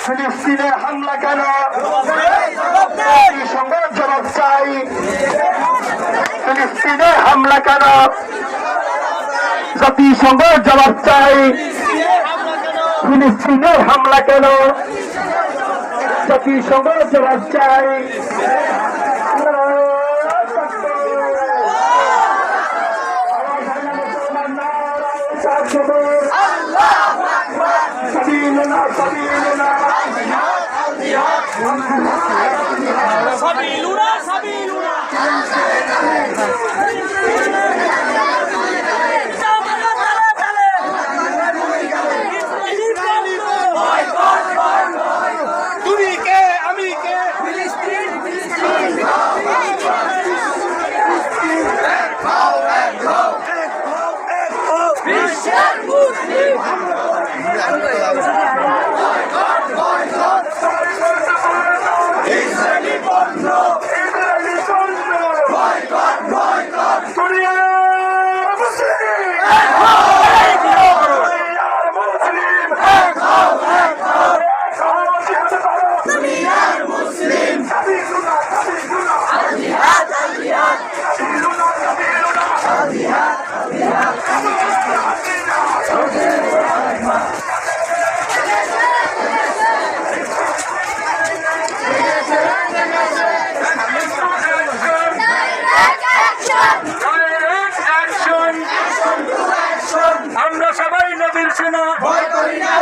ফিলিস্তিনের হামলা কেন? জাতিসংঘের জবাব চাই। ফিলিস্তিনের হামলা কেন? জাতিসংঘের জবাব চাই। ফিলিস্তিনের হামলা কেন? জাতিসংঘের জবাব চাই। سبيلنا سبيلنا سبيلنا سبيلنا তুমি কে আমি কে ফিলিস্তিন ফিলিস্তিন বিশ্বের মুসলিম আমরা সবাই নবীর সেনা, ভয় করি না